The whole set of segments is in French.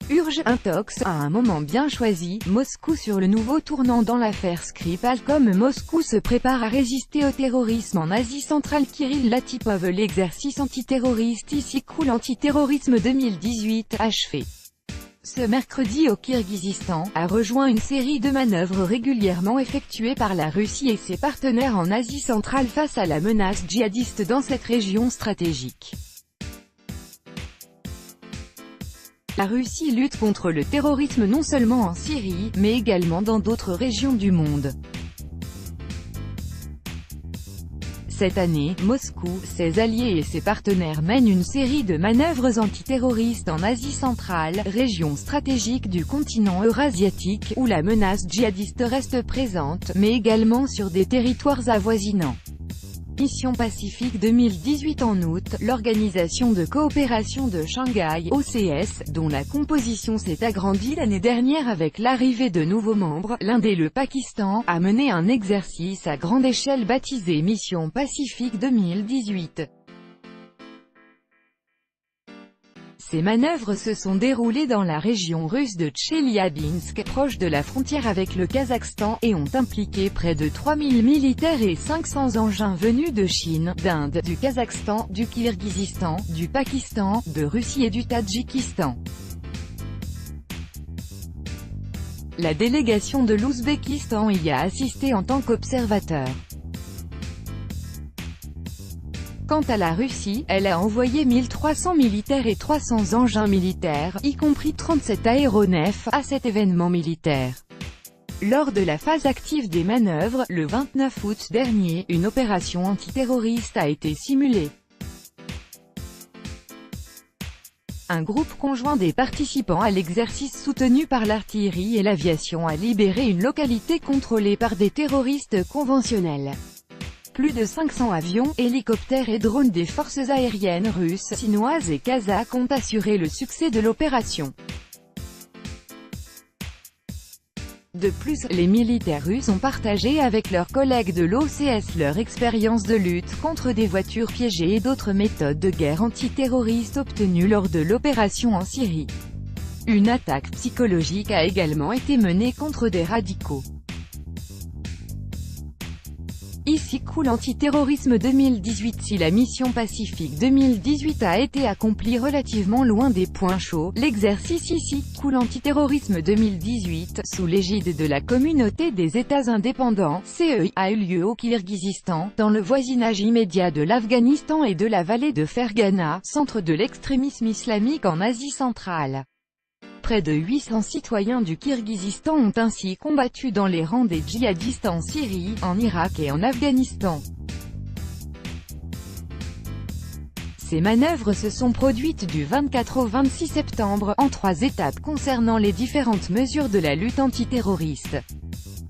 Urge intox à un moment bien choisi, Moscou sur le nouveau tournant dans l'affaire Skripal. Comme Moscou se prépare à résister au terrorisme en Asie centrale, Kirill Latipov, l'exercice antiterroriste ici cool antiterrorisme 2018 achevé ce mercredi au Kirghizistan, a rejoint une série de manœuvres régulièrement effectuées par la Russie et ses partenaires en Asie centrale face à la menace djihadiste dans cette région stratégique. La Russie lutte contre le terrorisme non seulement en Syrie, mais également dans d'autres régions du monde. Cette année, Moscou, ses alliés et ses partenaires mènent une série de manœuvres antiterroristes en Asie centrale, région stratégique du continent eurasiatique, où la menace djihadiste reste présente, mais également sur des territoires avoisinants. Mission Pacifique 2018. En août, l'Organisation de coopération de Shanghai, OCS, dont la composition s'est agrandie l'année dernière avec l'arrivée de nouveaux membres, l'Inde et le Pakistan, a mené un exercice à grande échelle baptisé Mission Pacifique 2018. Ces manœuvres se sont déroulées dans la région russe de Tcheliabinsk, proche de la frontière avec le Kazakhstan, et ont impliqué près de 3000 militaires et 500 engins venus de Chine, d'Inde, du Kazakhstan, du Kirghizistan, du Pakistan, de Russie et du Tadjikistan. La délégation de l'Ouzbékistan y a assisté en tant qu'observateur. Quant à la Russie, elle a envoyé 1300 militaires et 300 engins militaires, y compris 37 aéronefs, à cet événement militaire. Lors de la phase active des manœuvres, le 29 août dernier, une opération antiterroriste a été simulée. Un groupe conjoint des participants à l'exercice soutenu par l'artillerie et l'aviation a libéré une localité contrôlée par des terroristes conventionnels. Plus de 500 avions, hélicoptères et drones des forces aériennes russes, chinoises et kazakhes ont assuré le succès de l'opération. De plus, les militaires russes ont partagé avec leurs collègues de l'OCS leur expérience de lutte contre des voitures piégées et d'autres méthodes de guerre antiterroriste obtenues lors de l'opération en Syrie. Une attaque psychologique a également été menée contre des radicaux. Ici cool antiterrorisme 2018. Si la mission Pacifique 2018 a été accomplie relativement loin des points chauds, l'exercice ici cool antiterrorisme 2018, sous l'égide de la Communauté des États indépendants, CEI, a eu lieu au Kirghizistan, dans le voisinage immédiat de l'Afghanistan et de la vallée de Fergana, centre de l'extrémisme islamique en Asie centrale. Près de 800 citoyens du Kirghizistan ont ainsi combattu dans les rangs des djihadistes en Syrie, en Irak et en Afghanistan. Ces manœuvres se sont produites du 24 au 26 septembre, en 3 étapes concernant les différentes mesures de la lutte antiterroriste.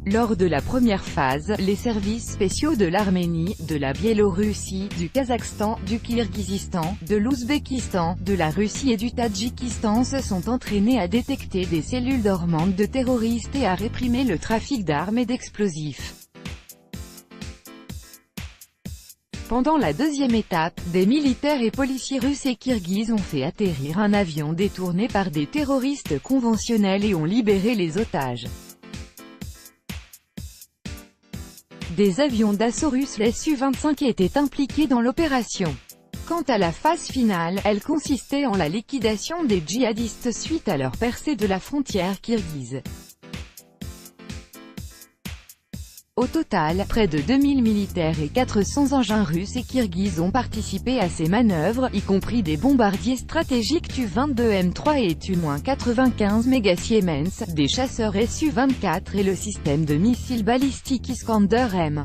Lors de la première phase, les services spéciaux de l'Arménie, de la Biélorussie, du Kazakhstan, du Kirghizistan, de l'Ouzbékistan, de la Russie et du Tadjikistan se sont entraînés à détecter des cellules dormantes de terroristes et à réprimer le trafic d'armes et d'explosifs. Pendant la deuxième étape, des militaires et policiers russes et kirghizes ont fait atterrir un avion détourné par des terroristes conventionnels et ont libéré les otages. Des avions d'assaut russes, les Su-25, étaient impliqués dans l'opération. Quant à la phase finale, elle consistait en la liquidation des djihadistes suite à leur percée de la frontière kirghize. Au total, près de 2000 militaires et 400 engins russes et kirghizes ont participé à ces manœuvres, y compris des bombardiers stratégiques Tu-22M3 et Tu-95 méga Siemens, des chasseurs Su-24 et le système de missiles balistiques Iskander-M.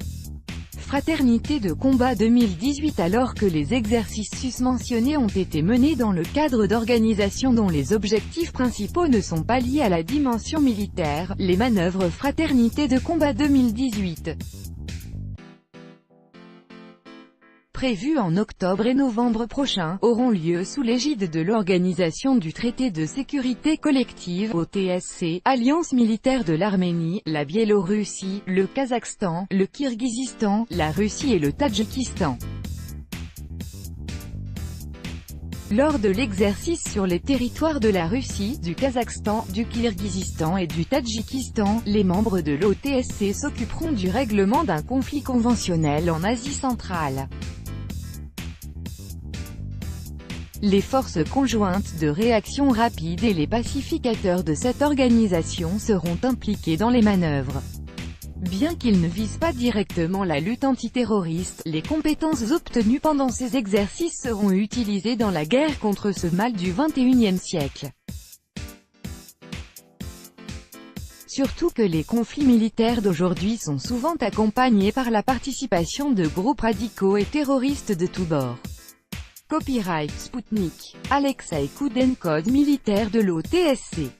Fraternité de combat 2018. Alors que les exercices susmentionnés ont été menés dans le cadre d'organisations dont les objectifs principaux ne sont pas liés à la dimension militaire, les manœuvres Fraternité de combat 2018, prévues en octobre et novembre prochains, auront lieu sous l'égide de l'Organisation du Traité de Sécurité Collective, OTSC, alliance militaire de l'Arménie, la Biélorussie, le Kazakhstan, le Kirghizistan, la Russie et le Tadjikistan. Lors de l'exercice sur les territoires de la Russie, du Kazakhstan, du Kirghizistan et du Tadjikistan, les membres de l'OTSC s'occuperont du règlement d'un conflit conventionnel en Asie centrale. Les forces conjointes de réaction rapide et les pacificateurs de cette organisation seront impliqués dans les manœuvres. Bien qu'ils ne visent pas directement la lutte antiterroriste, les compétences obtenues pendant ces exercices seront utilisées dans la guerre contre ce mal du XXIe siècle. Surtout que les conflits militaires d'aujourd'hui sont souvent accompagnés par la participation de groupes radicaux et terroristes de tous bords. Copyright Sputnik. Alexei Koudenkov, militaire de l'OTSC.